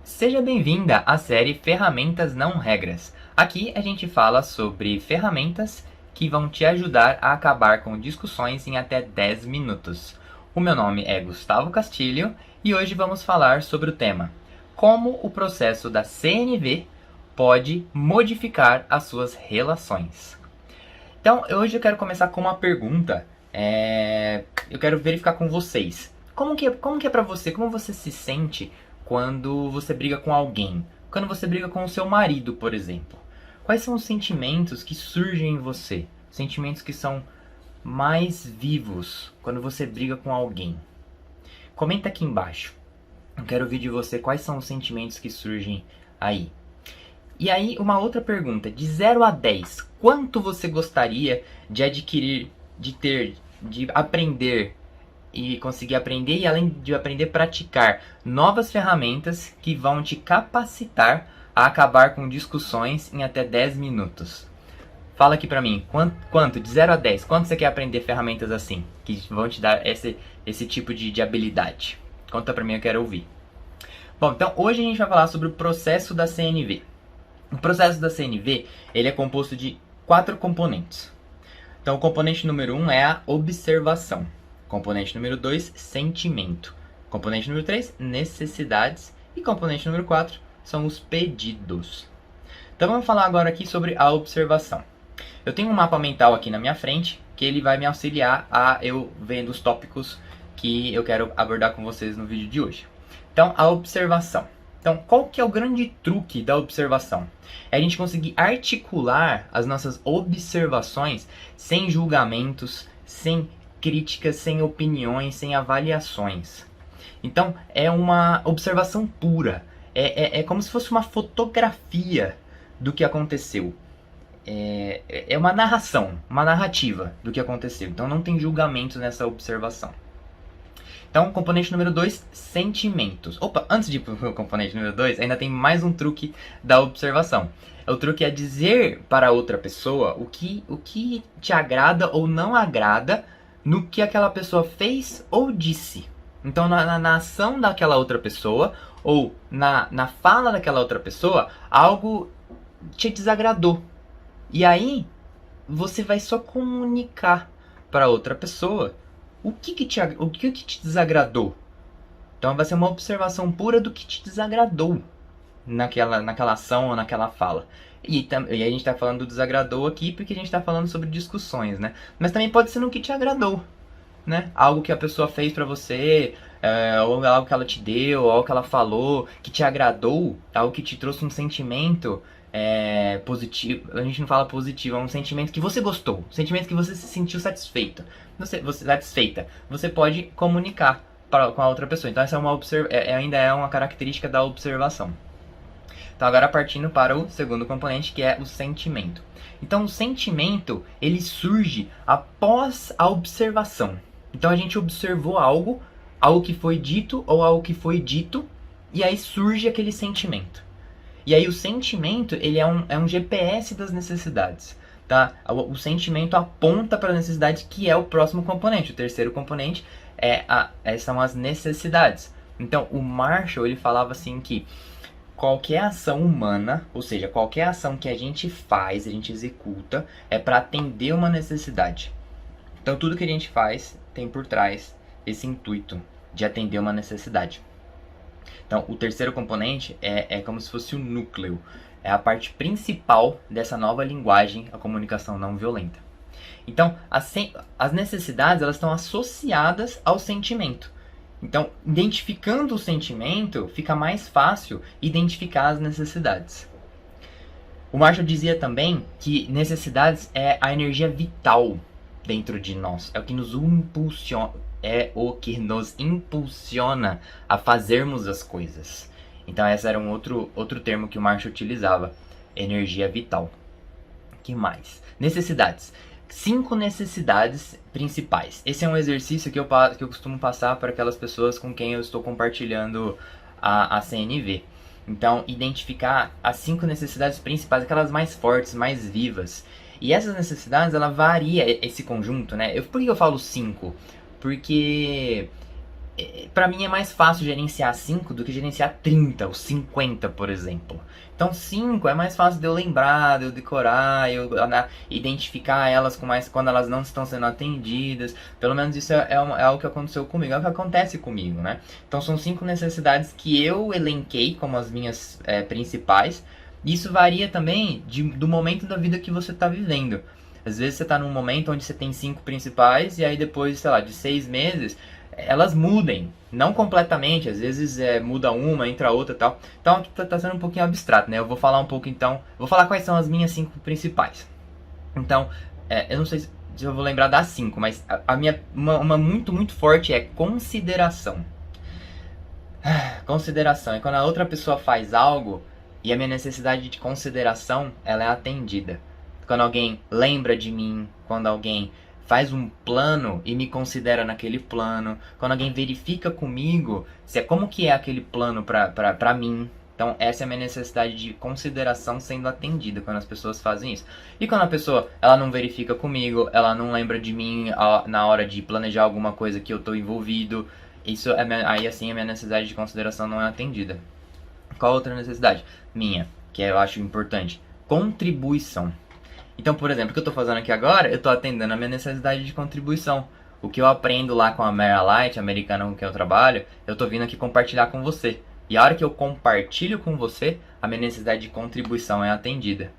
Seja bem-vinda à série Ferramentas Não Regras. Aqui a gente fala sobre ferramentas que vão te ajudar a acabar com discussões em até 10 minutos. O meu nome é Gustavo Castilho e hoje vamos falar sobre o tema: como o processo da CNV pode modificar as suas relações. Então, hoje eu quero começar com uma pergunta. Eu quero verificar com vocês. Como que é pra você? Como você se sente quando você briga com alguém? Quando você briga com o seu marido, por exemplo? Quais são os sentimentos que surgem em você? Sentimentos que são mais vivos quando você briga com alguém? Comenta aqui embaixo. Eu quero ouvir de você quais são os sentimentos que surgem aí. E aí, uma outra pergunta. De 0 a 10, quanto você gostaria de adquirir, de aprender e conseguir aprender e, além de aprender, praticar novas ferramentas que vão te capacitar a acabar com discussões em até 10 minutos? Fala aqui pra mim, quanto de 0 a 10, quanto você quer aprender ferramentas assim, que vão te dar esse tipo de habilidade? Conta pra mim, eu quero ouvir. Bom, então hoje a gente vai falar sobre o processo da CNV. O processo da CNV ele é composto de 4 componentes. Então, o componente número 1 é a observação. Componente número 2, sentimento. Componente número 3, necessidades. E componente número 4 são os pedidos. Então, vamos falar agora aqui sobre a observação. Eu tenho um mapa mental aqui na minha frente, que ele vai me auxiliar a eu vendo os tópicos que eu quero abordar com vocês no vídeo de hoje. Então, a observação. Então, qual que é o grande truque da observação? É a gente conseguir articular as nossas observações sem julgamentos, sem críticas, sem opiniões, sem avaliações. Então, é uma observação pura. É como se fosse uma fotografia do que aconteceu. É uma narração, uma narrativa do que aconteceu. Então, não tem julgamento nessa observação. Então, componente número 2, sentimentos. Opa, antes de ir para o componente número 2, ainda tem mais um truque da observação. O truque é dizer para outra pessoa o que te agrada ou não agrada no que aquela pessoa fez ou disse. Então, na ação daquela outra pessoa ou na fala daquela outra pessoa, algo te desagradou. E aí, você vai só comunicar para outra pessoa o que te desagradou. Então vai ser uma observação pura do que te desagradou naquela ação ou naquela fala. E a gente está falando do desagradou aqui porque a gente está falando sobre discussões, né? Mas também pode ser no que te agradou, né? Algo que a pessoa fez pra você, ou algo que ela te deu, ou algo que ela falou, que te agradou, algo que te trouxe um sentimento positivo. A gente não fala positivo, é um sentimento que você gostou, um sentimento que você se sentiu satisfeita. Você pode comunicar com a outra pessoa. Então essa ainda é uma característica da observação. Então agora partindo para o segundo componente, que é o sentimento. Então o sentimento, ele surge após a observação. Então a gente observou algo que foi dito ou algo que foi dito, e aí surge aquele sentimento. E aí o sentimento, ele é um GPS das necessidades. Tá? O sentimento aponta para a necessidade, que é o próximo componente. O terceiro componente são as necessidades. Então o Marshall ele falava assim que qualquer ação humana, ou seja, qualquer ação que a gente faz, a gente executa, é para atender uma necessidade. Então tudo que a gente faz tem por trás esse intuito de atender uma necessidade. Então o terceiro componente é como se fosse o núcleo, é a parte principal dessa nova linguagem, a comunicação não violenta. Então as necessidades elas estão associadas ao sentimento. Então, identificando o sentimento, fica mais fácil identificar as necessidades. O Marshall dizia também que necessidades é a energia vital dentro de nós. É o que nos impulsiona a fazermos as coisas. Então, esse era um outro termo que o Marshall utilizava. Energia vital. Que mais? Necessidades. 5 necessidades principais. Esse é um exercício que eu costumo passar para aquelas pessoas com quem eu estou compartilhando a CNV. Então, identificar as 5 necessidades principais, aquelas mais fortes, mais vivas. E essas necessidades, ela varia esse conjunto, né? Por que eu falo 5? Porque Pra mim é mais fácil gerenciar 5 do que gerenciar 30 ou 50, por exemplo. Então 5 é mais fácil de eu lembrar, de eu decorar, identificar elas com mais quando elas não estão sendo atendidas. Pelo menos isso é algo que aconteceu comigo, é o que acontece comigo, né? Então são 5 necessidades que eu elenquei como as minhas principais. Isso varia também do momento da vida que você está vivendo. Às vezes você está num momento onde você tem 5 principais e aí depois, sei lá, de 6 meses elas mudem, não completamente, às vezes muda uma, entra outra e tal. Então aqui tá sendo um pouquinho abstrato, né? Eu vou falar um pouco então, vou falar quais são as minhas 5 principais. Então, eu não sei se eu vou lembrar das 5, mas a minha, uma muito, muito forte é consideração. Consideração é quando a outra pessoa faz algo e a minha necessidade de consideração ela é atendida. Quando alguém lembra de mim, quando alguém faz um plano e me considera naquele plano, quando alguém verifica comigo se como que é aquele plano pra mim. Então essa é a minha necessidade de consideração sendo atendida quando as pessoas fazem isso. E quando a pessoa ela não verifica comigo, ela não lembra de mim na hora de planejar alguma coisa que eu estou envolvido, isso aí assim a minha necessidade de consideração não é atendida. Qual outra necessidade? Minha, que eu acho importante. Contribuição. Então, por exemplo, o que eu estou fazendo aqui agora, eu estou atendendo a minha necessidade de contribuição. O que eu aprendo lá com a Mary Light, americana com quem eu trabalho, eu estou vindo aqui compartilhar com você. E a hora que eu compartilho com você, a minha necessidade de contribuição é atendida.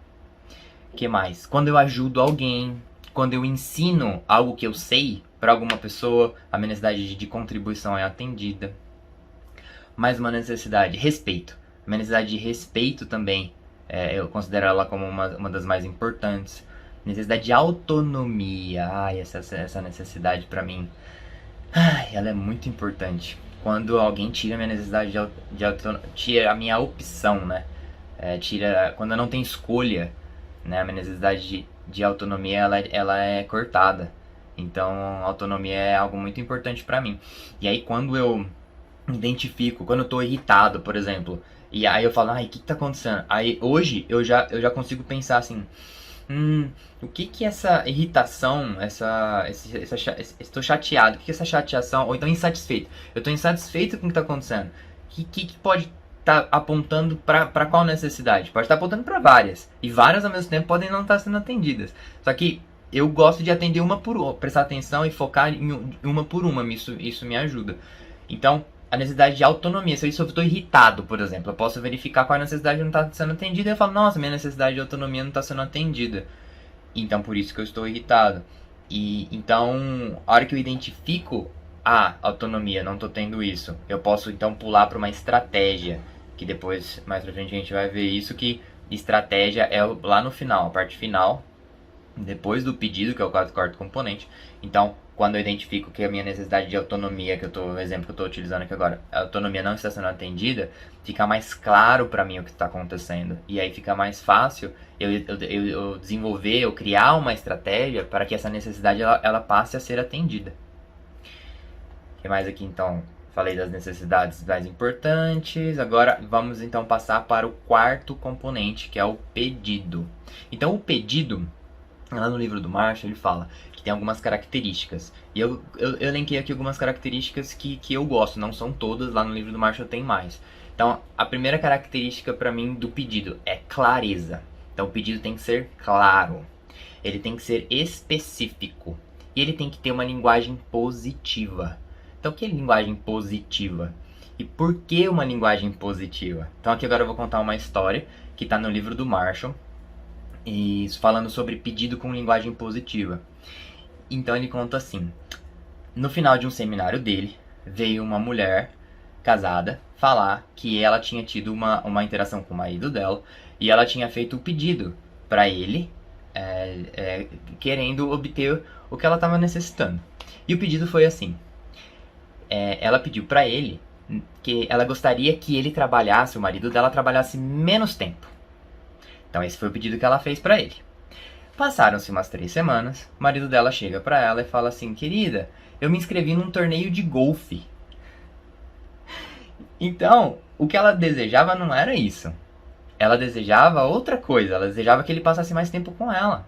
O que mais? Quando eu ajudo alguém, quando eu ensino algo que eu sei para alguma pessoa, a minha necessidade de contribuição é atendida. Mais uma necessidade, respeito. A minha necessidade de respeito também, eu considero ela como uma das mais importantes. Necessidade de autonomia. Ai, essa necessidade pra mim, ela é muito importante. Quando alguém tira a minha necessidade de autonomia, tira a minha opção, né? Quando eu não tenho escolha, né? A minha necessidade de autonomia, ela é cortada. Então, autonomia é algo muito importante pra mim. E aí, quando eu identifico, quando eu tô irritado, por exemplo, e aí eu falo, ai, o que tá acontecendo? Aí hoje eu já consigo pensar assim, o que essa irritação, estou chateado, o que essa chateação, ou então insatisfeito, eu tô insatisfeito com o que tá acontecendo, que pode estar apontando para qual necessidade? Pode estar apontando para várias, e várias ao mesmo tempo podem não estar sendo atendidas, só que eu gosto de atender uma por uma, prestar atenção e focar em uma por uma, isso me ajuda. Então, a necessidade de autonomia. Se eu estou irritado, por exemplo, eu posso verificar qual a necessidade não está sendo atendida e eu falo, nossa, minha necessidade de autonomia não está sendo atendida. Então, por isso que eu estou irritado. E então, a hora que eu identifico a autonomia, não estou tendo isso, eu posso então pular para uma estratégia, que depois, mais pra frente, a gente vai ver isso, que estratégia é lá no final, a parte final, depois do pedido, que é o quarto componente. Então, quando eu identifico que a minha necessidade de autonomia, o exemplo que eu estou utilizando aqui agora, a autonomia não está sendo atendida, fica mais claro para mim o que está acontecendo. E aí fica mais fácil eu desenvolver, eu criar uma estratégia para que essa necessidade ela passe a ser atendida. O que mais aqui então? Falei das necessidades mais importantes. Agora vamos então passar para o quarto componente, que é o pedido. Então o pedido, lá no livro do Marshall, ele fala que tem algumas características. E eu elenquei aqui algumas características que eu gosto, não são todas, lá no livro do Marshall tem mais. Então, a primeira característica para mim do pedido é clareza. Então, o pedido tem que ser claro. Ele tem que ser específico. E ele tem que ter uma linguagem positiva. Então, o que é linguagem positiva? E por que uma linguagem positiva? Então, aqui agora eu vou contar uma história que está no livro do Marshall. E falando sobre pedido com linguagem positiva. Então ele conta assim: no final de um seminário dele, veio uma mulher casada falar que ela tinha tido uma interação com o marido dela e ela tinha feito o pedido para ele, querendo obter o que ela estava necessitando. E o pedido foi assim: ela pediu para ele que ela gostaria que ele trabalhasse, o marido dela trabalhasse menos tempo. Então esse foi o pedido que ela fez pra ele. Passaram-se umas 3 semanas, o marido dela chega pra ela e fala assim: querida, eu me inscrevi num torneio de golfe. Então, o que ela desejava não era isso. Ela desejava outra coisa, ela desejava que ele passasse mais tempo com ela.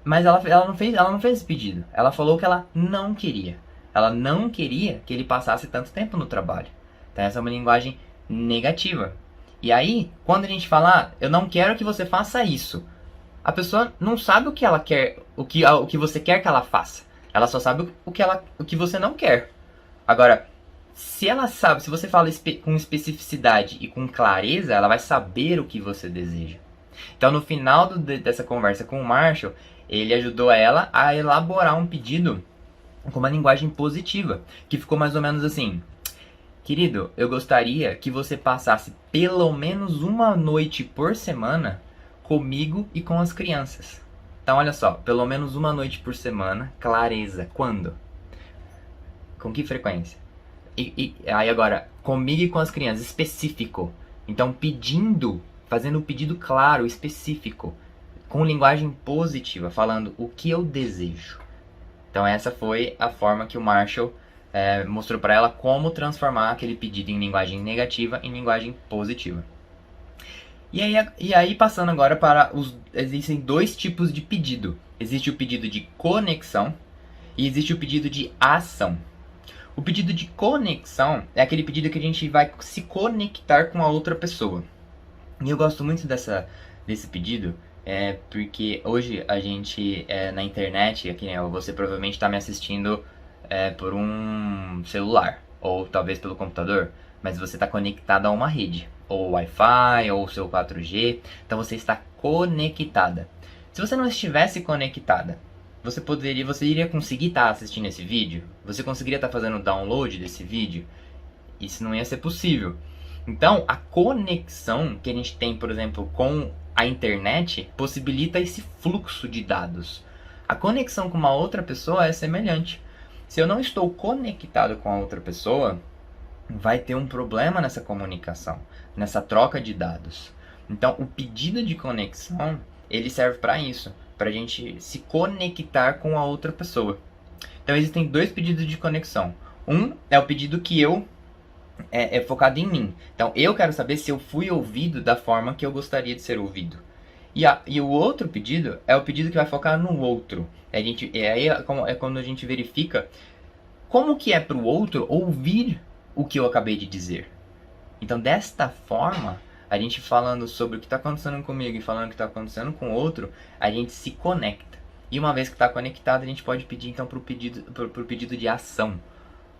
Mas ela não fez esse pedido. Ela falou que ela não queria. Ela não queria que ele passasse tanto tempo no trabalho. Então essa é uma linguagem negativa. E aí, quando a gente fala, eu não quero que você faça isso, a pessoa não sabe o que ela quer, o que você quer que ela faça. Ela só sabe o que você não quer. Agora, se ela sabe, se você fala com especificidade e com clareza, ela vai saber o que você deseja. Então, no final dessa conversa com o Marshall, ele ajudou ela a elaborar um pedido com uma linguagem positiva, que ficou mais ou menos assim: querido, eu gostaria que você passasse pelo menos uma noite por semana comigo e com as crianças. Então, olha só, pelo menos uma noite por semana, clareza. Quando? Com que frequência? E aí agora, comigo e com as crianças, específico. Então, fazendo um pedido claro, específico, com linguagem positiva, falando o que eu desejo. Então, essa foi a forma que o Marshall mostrou para ela como transformar aquele pedido em linguagem negativa em linguagem positiva. E aí passando agora existem dois tipos de pedido. Existe o pedido de conexão e existe o pedido de ação. O pedido de conexão é aquele pedido que a gente vai se conectar com a outra pessoa. E eu gosto muito desse pedido, porque hoje a gente na internet, aqui, né, você provavelmente está me assistindo por um celular, ou talvez pelo computador, mas você está conectado a uma rede, ou Wi-Fi, ou seu 4G, então você está conectada. Se você não estivesse conectada, você iria conseguir estar assistindo esse vídeo? Você conseguiria estar fazendo o download desse vídeo? Isso não ia ser possível. Então, a conexão que a gente tem, por exemplo, com a internet, possibilita esse fluxo de dados. A conexão com uma outra pessoa é semelhante. Se eu não estou conectado com a outra pessoa, vai ter um problema nessa comunicação, nessa troca de dados. Então, o pedido de conexão, ele serve para isso, para a gente se conectar com a outra pessoa. Então, existem dois pedidos de conexão. Um é o pedido que é focado em mim. Então, eu quero saber se eu fui ouvido da forma que eu gostaria de ser ouvido. E o outro pedido é o pedido que vai focar no outro. É quando a gente verifica como que é para o outro ouvir o que eu acabei de dizer. Então, desta forma, a gente falando sobre o que está acontecendo comigo e falando o que está acontecendo com o outro, a gente se conecta. E uma vez que está conectado, a gente pode pedir então para o pedido de ação,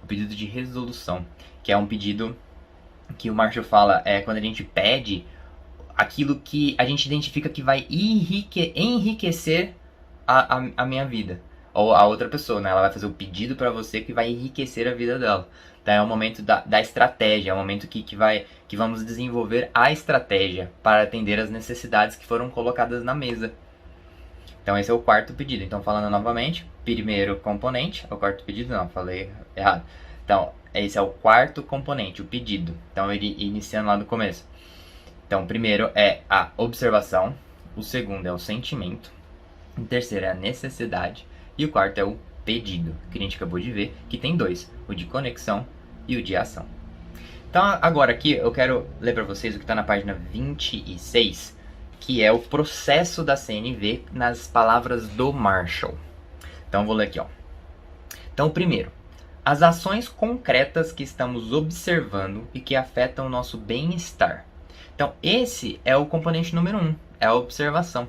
o pedido de resolução, que é um pedido que o Marshall fala, quando a gente pede aquilo que a gente identifica que vai enriquecer a minha vida, ou a outra pessoa, né? Ela vai fazer o pedido para você que vai enriquecer a vida dela. Então é o momento da estratégia, é o momento que vamos desenvolver a estratégia para atender as necessidades que foram colocadas na mesa. Então esse é o quarto pedido. Então falando novamente, primeiro componente, o quarto pedido, não, falei errado. Então esse é o quarto componente, o pedido. Então ele iniciando lá do começo. Então o primeiro é a observação, o segundo é o sentimento, o terceiro é a necessidade e o quarto é o pedido, que a gente acabou de ver, que tem dois, o de conexão e o de ação. Então agora aqui eu quero ler para vocês o que está na página 26, que é o processo da CNV nas palavras do Marshall. Então eu vou ler aqui, ó. Então primeiro, as ações concretas que estamos observando e que afetam o nosso bem-estar. Então esse é o componente número 1, é a observação.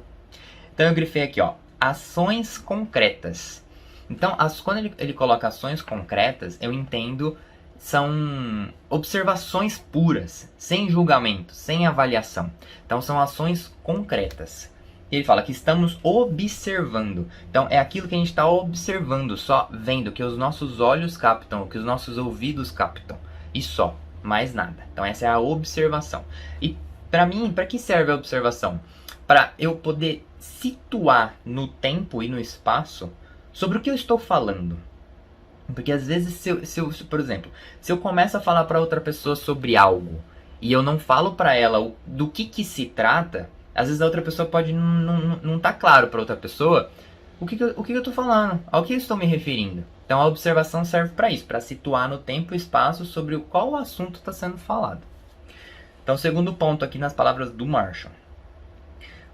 Então eu grifei aqui, ó, ações concretas. Então, quando ele coloca ações concretas, eu entendo, são observações puras, sem julgamento, sem avaliação. Então, são ações concretas. Ele fala que estamos observando. Então, é aquilo que a gente está observando, só vendo, que os nossos olhos captam, que os nossos ouvidos captam. E só, mais nada. Então, essa é a observação. E, para mim, para que serve a observação? Para eu poder situar no tempo e no espaço sobre o que eu estou falando. Porque às vezes, por exemplo, se eu começo a falar para outra pessoa sobre algo e eu não falo para ela do que se trata, às vezes a outra pessoa pode não tá claro para outra pessoa o que eu estou falando, ao que eu estou me referindo. Então a observação serve para isso, para situar no tempo e espaço sobre qual assunto está sendo falado. Então, segundo ponto aqui nas palavras do Marshall.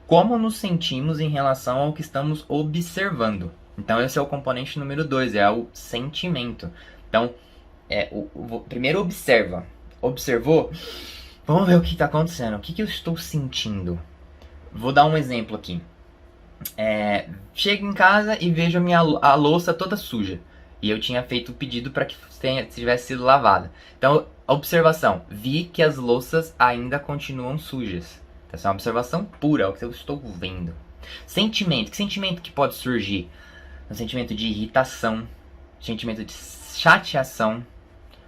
Como nos sentimos em relação ao que estamos observando? Então esse é o componente número 2, é o sentimento. Então, primeiro observa. Observou? Vamos ver o que está acontecendo. O que eu estou sentindo? Vou dar um exemplo aqui. Chego em casa e vejo a louça toda suja. E eu tinha feito o pedido para que tivesse sido lavada. Então, observação. Vi que as louças ainda continuam sujas. Essa é uma observação pura, é o que eu estou vendo. Sentimento. Que sentimento que pode surgir? Um sentimento de irritação, um sentimento de chateação,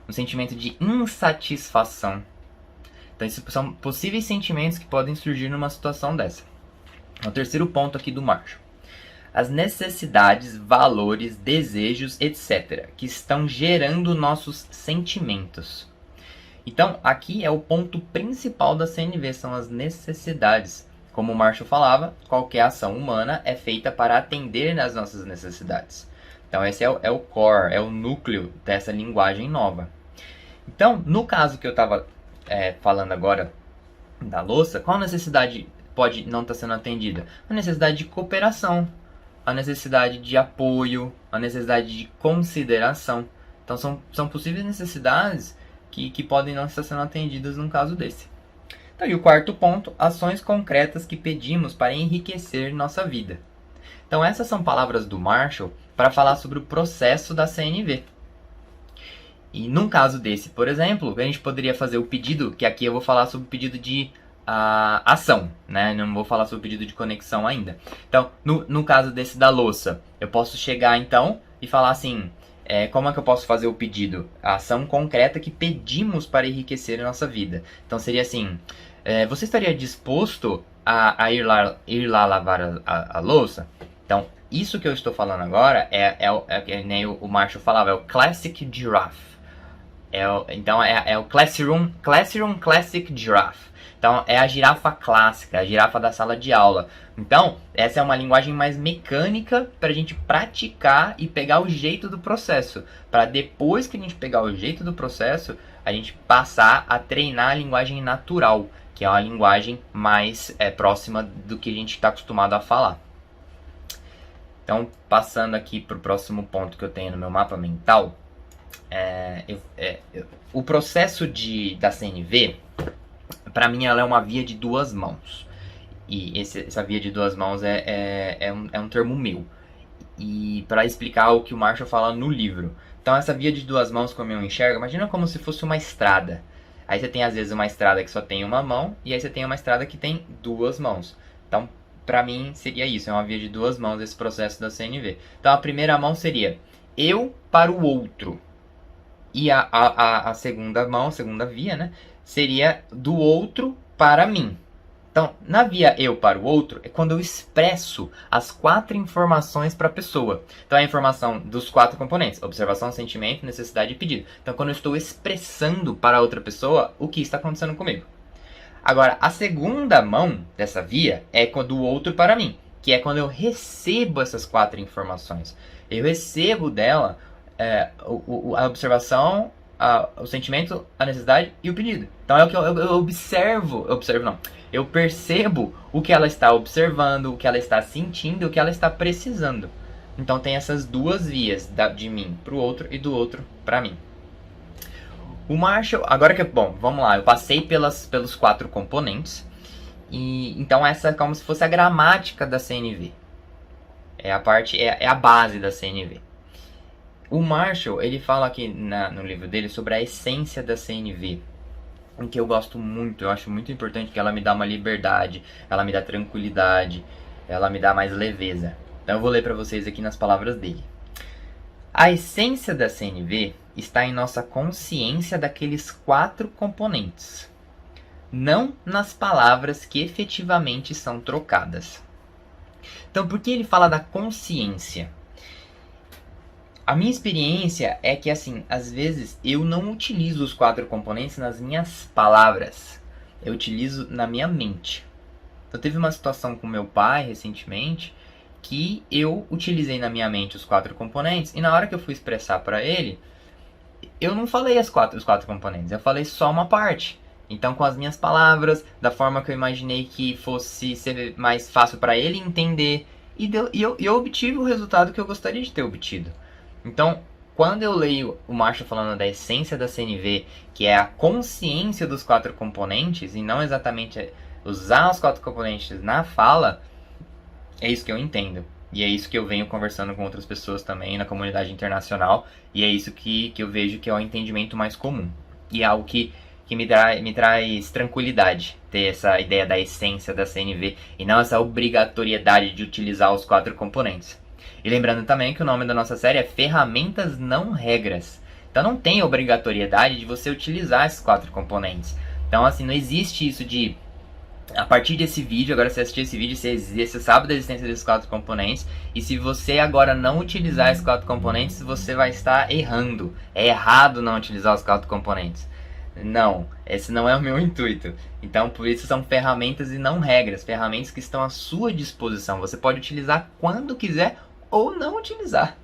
um sentimento de insatisfação. Então, esses são possíveis sentimentos que podem surgir numa situação dessa. O terceiro ponto aqui do Marshall. As necessidades, valores, desejos, etc., que estão gerando nossos sentimentos. Então, aqui é o ponto principal da CNV, são as necessidades. Como o Marshall falava, qualquer ação humana é feita para atender às nossas necessidades. Então, esse é o core, é o núcleo dessa linguagem nova. Então, no caso que eu estava falando agora da louça, qual necessidade pode não estar sendo atendida? A necessidade de cooperação, a necessidade de apoio, a necessidade de consideração. Então, são possíveis necessidades que podem não estar sendo atendidas num caso desse. Então, e o quarto ponto, ações concretas que pedimos para enriquecer nossa vida. Então, essas são palavras do Marshall para falar sobre o processo da CNV. E num caso desse, por exemplo, a gente poderia fazer o pedido, que aqui eu vou falar sobre o pedido de ação, né? Não vou falar sobre o pedido de conexão ainda. Então, no caso desse da louça, eu posso chegar então e falar assim, como é que eu posso fazer o pedido? A ação concreta que pedimos para enriquecer a nossa vida. Então seria assim, você estaria disposto a ir lá lavar a louça? Então, isso que eu estou falando agora nem o Marshall falava, é o Classic Giraffe. Então é o Classroom Classic Giraffe. Então é a girafa clássica, a girafa da sala de aula. Então essa é uma linguagem mais mecânica para a gente praticar e pegar o jeito do processo. Para depois que a gente pegar o jeito do processo, a gente passar a treinar a linguagem natural, que é uma linguagem mais próxima do que a gente está acostumado a falar. Então, passando aqui para o próximo ponto que eu tenho no meu mapa mental, o processo da CNV, para mim, ela é uma via de duas mãos. E essa via de duas mãos é um termo meu. E para explicar o que o Marshall fala no livro. Então, essa via de duas mãos, como eu enxergo, imagina como se fosse uma estrada. Aí você tem, às vezes, uma estrada que só tem uma mão, e aí você tem uma estrada que tem duas mãos. Então, para mim, seria isso, é uma via de duas mãos esse processo da CNV. Então, a primeira mão seria eu para o outro. E a segunda mão, a segunda via, né, seria do outro para mim. Então, na via eu para o outro, é quando eu expresso as 4 informações para a pessoa. Então, é a informação dos 4 componentes: observação, sentimento, necessidade e pedido. Então, quando eu estou expressando para a outra pessoa o que está acontecendo comigo. Agora, a segunda mão dessa via é do outro para mim, que é quando eu recebo essas 4 informações. Eu recebo dela a observação, o sentimento, a necessidade e o pedido. Então é o que eu percebo o que ela está observando, o que ela está sentindo, o que ela está precisando. Então tem essas duas vias, de mim para o outro e do outro para mim. O Marshall, vamos lá, eu passei pelos 4 componentes, e então essa é como se fosse a gramática da CNV. É a base da CNV. O Marshall, ele fala aqui no livro dele sobre a essência da CNV, em que eu gosto muito, eu acho muito importante, que ela me dá uma liberdade, ela me dá tranquilidade, ela me dá mais leveza. Então eu vou ler para vocês aqui nas palavras dele. A essência da CNV está em nossa consciência daqueles 4 componentes, não nas palavras que efetivamente são trocadas. Então, por que ele fala da consciência? A minha experiência é que, assim, às vezes eu não utilizo os 4 componentes nas minhas palavras. Eu utilizo na minha mente. Então, teve uma situação com meu pai recentemente que eu utilizei na minha mente os 4 componentes, e na hora que eu fui expressar para ele, eu não falei os 4 componentes, eu falei só uma parte. Então, com as minhas palavras, da forma que eu imaginei que fosse ser mais fácil para ele entender, eu obtive o resultado que eu gostaria de ter obtido. Então, quando eu leio o Marshall falando da essência da CNV, que é a consciência dos 4 componentes, e não exatamente usar os 4 componentes na fala, é isso que eu entendo. E é isso que eu venho conversando com outras pessoas também na comunidade internacional, e é isso que eu vejo que é o entendimento mais comum. E é algo que me traz tranquilidade ter essa ideia da essência da CNV e não essa obrigatoriedade de utilizar os 4 componentes. E lembrando também que o nome da nossa série é Ferramentas Não Regras. Então não tem obrigatoriedade de você utilizar esses 4 componentes. Então assim, não existe isso de a partir desse vídeo, agora você assistir esse vídeo, você sabe da existência desses 4 componentes. E se você agora não utilizar esses 4 componentes, você vai estar errando. É errado não utilizar os 4 componentes. Não, esse não é o meu intuito. Então, por isso são ferramentas e não regras. Ferramentas que estão à sua disposição. Você pode utilizar quando quiser ou não utilizar.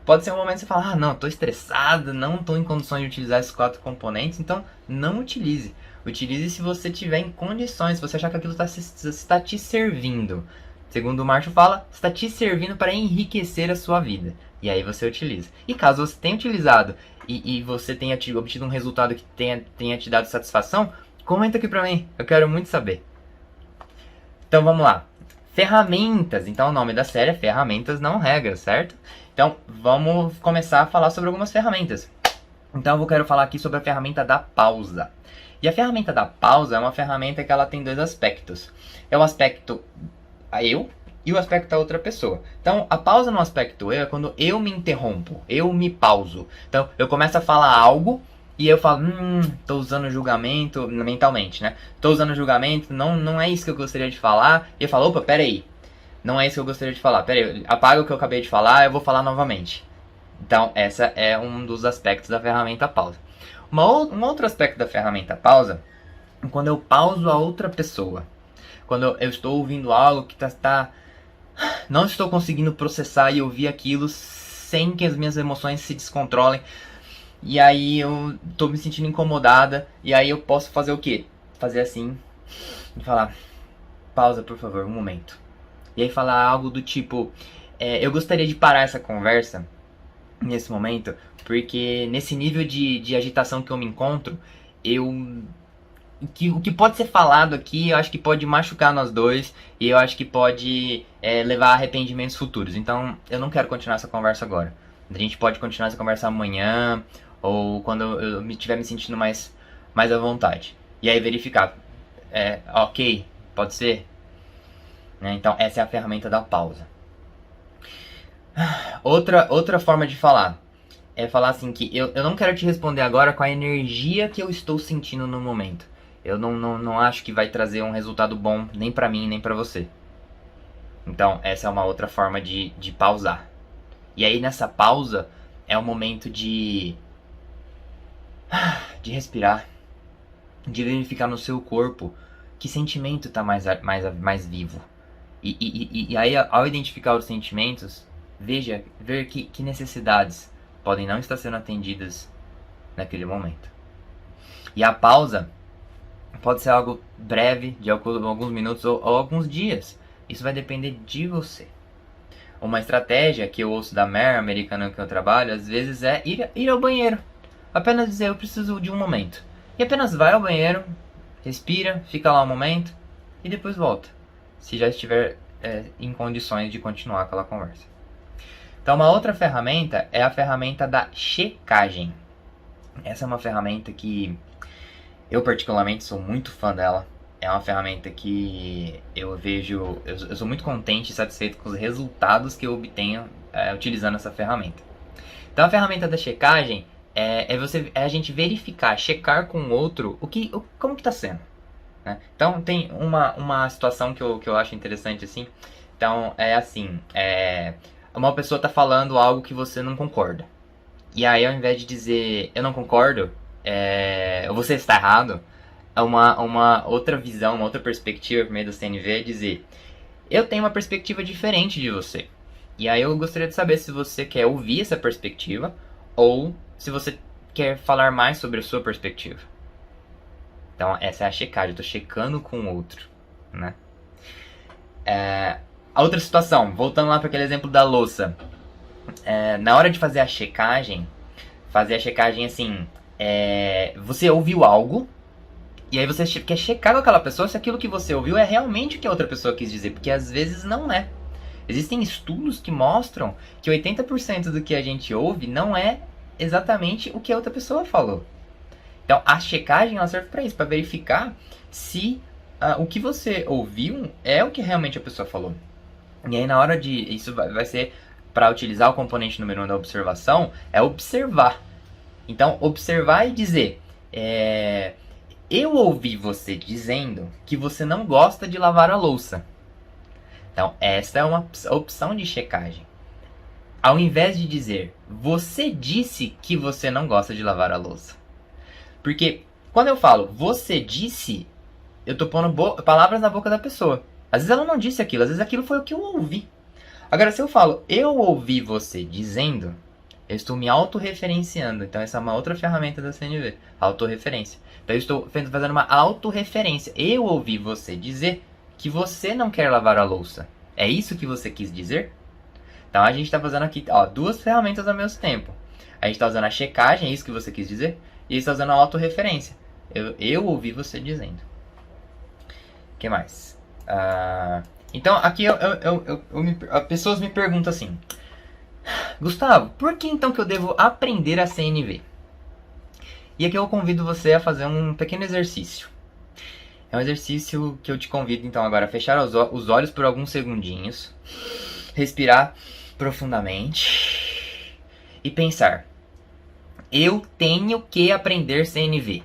Pode ser um momento que você fala, não, estou estressado, não estou em condições de utilizar esses 4 componentes, então não utilize. Utilize se você tiver em condições, se você achar que aquilo está te servindo. Segundo o Marshall fala, está te servindo para enriquecer a sua vida. E aí você utiliza. E caso você tenha utilizado e você tenha obtido um resultado que tenha te dado satisfação, comenta aqui pra mim, eu quero muito saber. Então vamos lá. Ferramentas, então o nome da série é Ferramentas Não Regras, certo? Então vamos começar a falar sobre algumas ferramentas. Então eu quero falar aqui sobre a ferramenta da pausa. E a ferramenta da pausa é uma ferramenta que ela tem 2 aspectos. É o aspecto eu e o aspecto da outra pessoa. Então, a pausa no aspecto eu é quando eu me interrompo, eu me pauso. Então, eu começo a falar algo e eu falo, tô usando julgamento, mentalmente, né? Tô usando julgamento, não é isso que eu gostaria de falar. E eu falo, opa, peraí, não é isso que eu gostaria de falar. Peraí, apaga o que eu acabei de falar, eu vou falar novamente. Então, essa é um dos aspectos da ferramenta pausa. Um outro aspecto da ferramenta pausa é quando eu pauso a outra pessoa. Quando eu estou ouvindo algo que não estou conseguindo processar e ouvir aquilo sem que as minhas emoções se descontrolem. E aí eu estou me sentindo incomodada. E aí eu posso fazer o quê? Fazer assim e falar, pausa por favor, um momento. E aí falar algo do tipo, eu gostaria de parar essa conversa nesse momento, porque nesse nível de agitação que eu me encontro, o que pode ser falado aqui, eu acho que pode machucar nós dois, e eu acho que pode levar a arrependimentos futuros. Então, eu não quero continuar essa conversa agora. A gente pode continuar essa conversa amanhã, ou quando eu estiver me sentindo mais à vontade. E aí verificar, ok, pode ser? Então, essa é a ferramenta da pausa. Outra forma de falar é falar assim que eu não quero te responder agora com a energia que eu estou sentindo no momento. Eu não acho que vai trazer um resultado bom nem pra mim nem pra você. Então essa é uma outra forma de pausar. E aí nessa pausa é o momento de respirar, de verificar no seu corpo que sentimento está mais vivo. E aí ao identificar os sentimentos, ver que necessidades podem não estar sendo atendidas naquele momento. E a pausa pode ser algo breve, de alguns minutos ou alguns dias. Isso vai depender de você. Uma estratégia que eu ouço da Mare, americana que eu trabalho, às vezes é ir ao banheiro. Apenas dizer, eu preciso de um momento. E apenas vai ao banheiro, respira, fica lá um momento e depois volta. Se já estiver em condições de continuar aquela conversa. Então uma outra ferramenta é a ferramenta da checagem. Essa é uma ferramenta que eu particularmente sou muito fã dela. É uma ferramenta que eu sou muito contente e satisfeito com os resultados que eu obtenho utilizando essa ferramenta. Então a ferramenta da checagem é a gente verificar, checar com o outro como que está sendo. Né? Então tem uma situação que eu acho interessante assim. Então é assim, uma pessoa está falando algo que você não concorda. E aí ao invés de dizer eu não concordo, você está errado, é uma outra visão, uma outra perspectiva por meio do CNV é dizer eu tenho uma perspectiva diferente de você. E aí eu gostaria de saber se você quer ouvir essa perspectiva ou se você quer falar mais sobre a sua perspectiva. Então essa é a checagem, eu estou checando com o outro, né? A outra situação, voltando lá para aquele exemplo da louça. Na hora de fazer a checagem assim, você ouviu algo, e aí você quer checar com aquela pessoa se aquilo que você ouviu é realmente o que a outra pessoa quis dizer, porque às vezes não é. Existem estudos que mostram que 80% do que a gente ouve não é exatamente o que a outra pessoa falou. Então a checagem ela serve para isso, para verificar se o que você ouviu é o que realmente a pessoa falou. E aí na hora de... Isso vai ser para utilizar o componente número 1 da observação, é observar. Então observar e dizer... eu ouvi você dizendo que você não gosta de lavar a louça. Então essa é uma opção de checagem. Ao invés de dizer, você disse que você não gosta de lavar a louça. Porque quando eu falo, você disse, eu estou pondo palavras na boca da pessoa. Às vezes ela não disse aquilo, às vezes aquilo foi o que eu ouvi. Agora, se eu falo, eu ouvi você dizendo, eu estou me autorreferenciando. Então essa é uma outra ferramenta da CNV, autorreferência. Então eu estou fazendo uma autorreferência. Eu ouvi você dizer que você não quer lavar a louça. É isso que você quis dizer? Então a gente está fazendo aqui duas ferramentas ao mesmo tempo. A gente está usando a checagem, é isso que você quis dizer? E a gente está usando a autorreferência. Eu ouvi você dizendo. O que mais? Então aqui pessoas me perguntam assim: Gustavo, por que então que eu devo aprender a CNV? E aqui eu convido você a fazer um pequeno exercício. É um exercício que eu te convido então agora a fechar os olhos por alguns segundinhos, respirar profundamente e pensar: eu tenho que aprender CNV.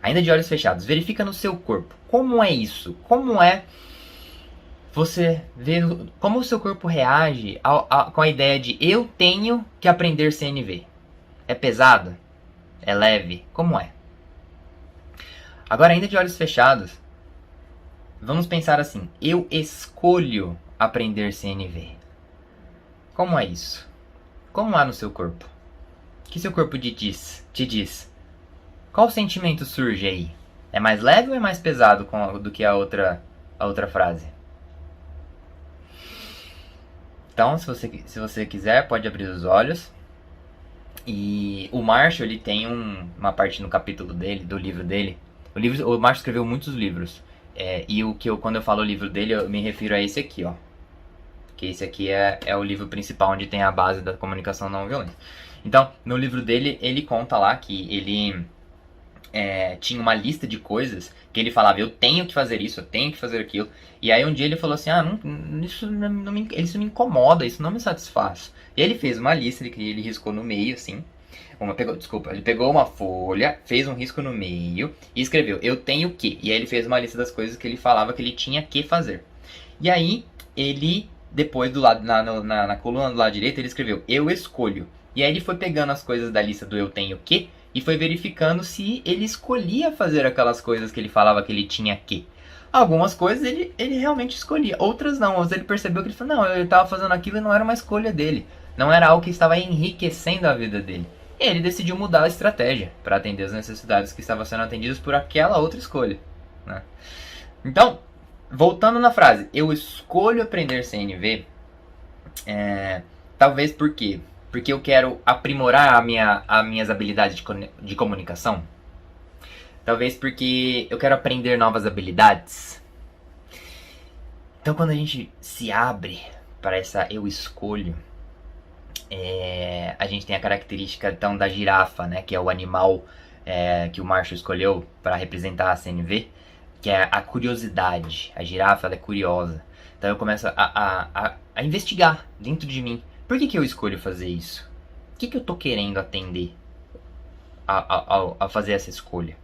Ainda de olhos fechados, verifica no seu corpo. Como é isso? Como é você ver como o seu corpo reage com a ideia de eu tenho que aprender CNV? É pesado? É leve? Como é? Agora, ainda de olhos fechados, vamos pensar assim: eu escolho aprender CNV. Como é isso? Como é no seu corpo? O que seu corpo te diz? Qual sentimento surge aí? É mais leve ou é mais pesado do que a outra frase? Então, se você quiser, pode abrir os olhos. E o Marshall, ele tem uma parte no capítulo dele, do livro dele. O Marshall escreveu muitos livros. E quando eu falo o livro dele, eu me refiro a esse aqui, ó. Que esse aqui é o livro principal, onde tem a base da comunicação não violenta. Então, no livro dele, ele conta lá que ele tinha uma lista de coisas que ele falava: eu tenho que fazer isso, eu tenho que fazer aquilo. E aí um dia ele falou assim: isso me incomoda, isso não me satisfaz. E ele fez uma lista que ele riscou no meio, assim. Ele pegou uma folha, fez um risco no meio e escreveu: eu tenho que. E aí ele fez uma lista das coisas que ele falava que ele tinha que fazer. E aí ele, depois na coluna do lado direito, ele escreveu: eu escolho. E aí ele foi pegando as coisas da lista do eu tenho que e foi verificando se ele escolhia fazer aquelas coisas que ele falava que ele tinha que. Algumas coisas ele realmente escolhia, outras não. Outras ele percebeu que ele falou: não, ele estava fazendo aquilo e não era uma escolha dele. Não era algo que estava enriquecendo a vida dele. E ele decidiu mudar a estratégia para atender as necessidades que estavam sendo atendidas por aquela outra escolha, né? Então, voltando na frase, eu escolho aprender CNV, talvez por quê? Porque eu quero aprimorar as minhas habilidades de comunicação. Talvez porque eu quero aprender novas habilidades. Então, quando a gente se abre para essa eu escolho, a gente tem a característica então da girafa, né, que é o animal que o Marshall escolheu para representar a CNV, que é a curiosidade. A girafa, ela é curiosa. Então eu começo a investigar dentro de mim. Por que eu escolho fazer isso? O que eu tô querendo atender ao fazer essa escolha,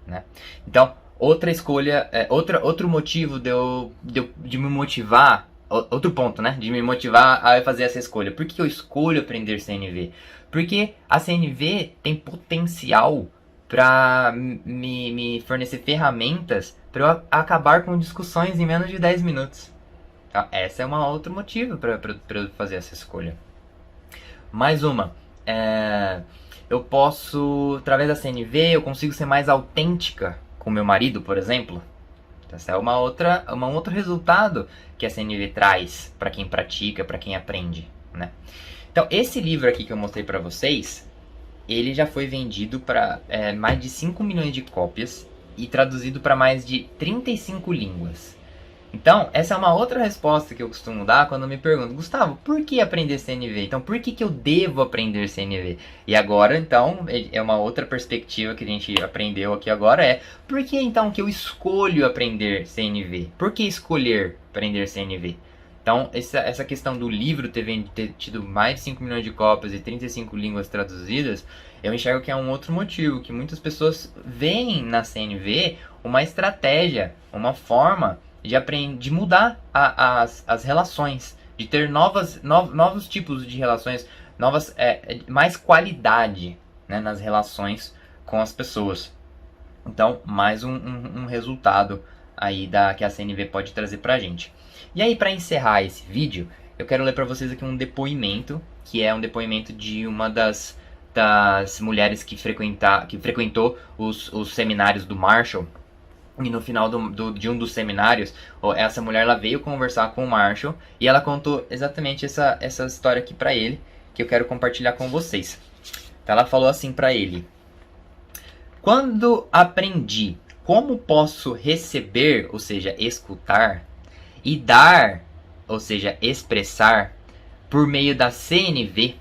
né? Então, outra escolha, outro motivo de me motivar, outro ponto, né? De me motivar a fazer essa escolha. Por que eu escolho aprender CNV? Porque a CNV tem potencial para me fornecer ferramentas para eu acabar com discussões em menos de 10 minutos. Essa é um outro motivo para eu fazer essa escolha. Mais uma. Eu posso, através da CNV, eu consigo ser mais autêntica com meu marido, por exemplo. Então, esse é um outro resultado que a CNV traz para quem pratica, para quem aprende, né? Então, esse livro aqui que eu mostrei para vocês, ele já foi vendido para mais de 5 milhões de cópias e traduzido para mais de 35 línguas. Então, essa é uma outra resposta que eu costumo dar quando me perguntam: Gustavo, por que aprender CNV? Então, por que eu devo aprender CNV? E agora, então, é uma outra perspectiva que a gente aprendeu aqui agora, por que então que eu escolho aprender CNV? Por que escolher aprender CNV? Então, essa questão do livro ter tido mais de 5 milhões de cópias e 35 línguas traduzidas, eu enxergo que é um outro motivo, que muitas pessoas veem na CNV uma estratégia, uma forma de mudar as relações, de ter novos tipos de relações, mais qualidade, né, nas relações com as pessoas. Então, mais um resultado aí que a CNV pode trazer pra gente. E aí, para encerrar esse vídeo, eu quero ler para vocês aqui um depoimento, que é um depoimento de uma das mulheres que frequentou os seminários do Marshall. E no final de um dos seminários, essa mulher ela veio conversar com o Marshall e ela contou exatamente essa história aqui pra ele, que eu quero compartilhar com vocês. Então ela falou assim pra ele: quando aprendi como posso receber, ou seja, escutar, e dar, ou seja, expressar, por meio da CNV,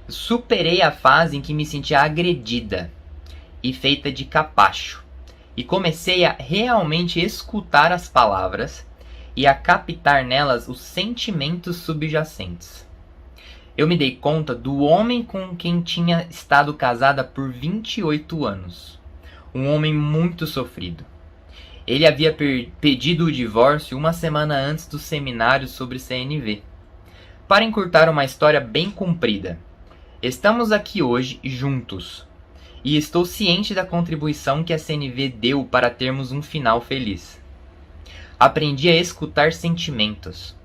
superei a fase em que me sentia agredida e feita de capacho. E comecei a realmente escutar as palavras e a captar nelas os sentimentos subjacentes. Eu me dei conta do homem com quem tinha estado casada por 28 anos. Um homem muito sofrido. Ele havia pedido o divórcio uma semana antes do seminário sobre CNV. Para encurtar uma história bem comprida, estamos aqui hoje juntos. E estou ciente da contribuição que a CNV deu para termos um final feliz. Aprendi a escutar sentimentos,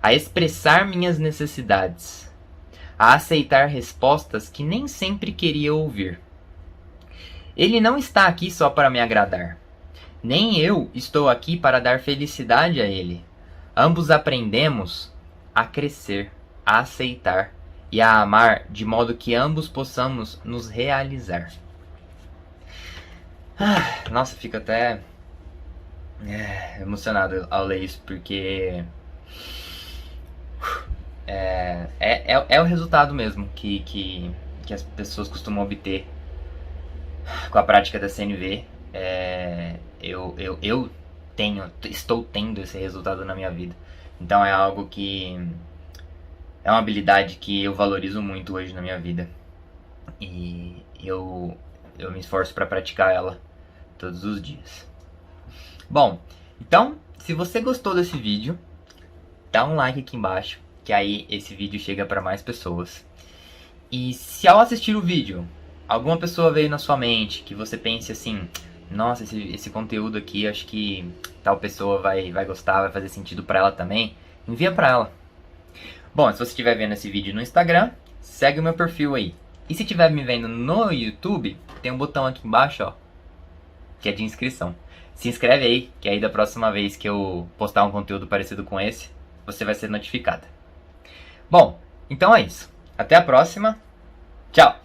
a expressar minhas necessidades, a aceitar respostas que nem sempre queria ouvir. Ele não está aqui só para me agradar. Nem eu estou aqui para dar felicidade a ele. Ambos aprendemos a crescer, a aceitar e a amar de modo que ambos possamos nos realizar. Nossa, fico até emocionado ao ler isso, porque é o resultado mesmo que as pessoas costumam obter com a prática da CNV. Eu estou tendo esse resultado na minha vida. Então é algo que é uma habilidade que eu valorizo muito hoje na minha vida. E eu me esforço para praticar ela todos os dias. Bom, então, se você gostou desse vídeo, dá um like aqui embaixo, que aí esse vídeo chega para mais pessoas. E se ao assistir o vídeo, alguma pessoa veio na sua mente que você pense assim: nossa, esse conteúdo aqui, acho que tal pessoa vai gostar, vai fazer sentido para ela também, envia para ela. Bom, se você estiver vendo esse vídeo no Instagram, segue o meu perfil aí. E se estiver me vendo no YouTube, tem um botão aqui embaixo, ó, que é de inscrição. Se inscreve aí, que aí da próxima vez que eu postar um conteúdo parecido com esse, você vai ser notificada. Bom, então é isso. Até a próxima. Tchau!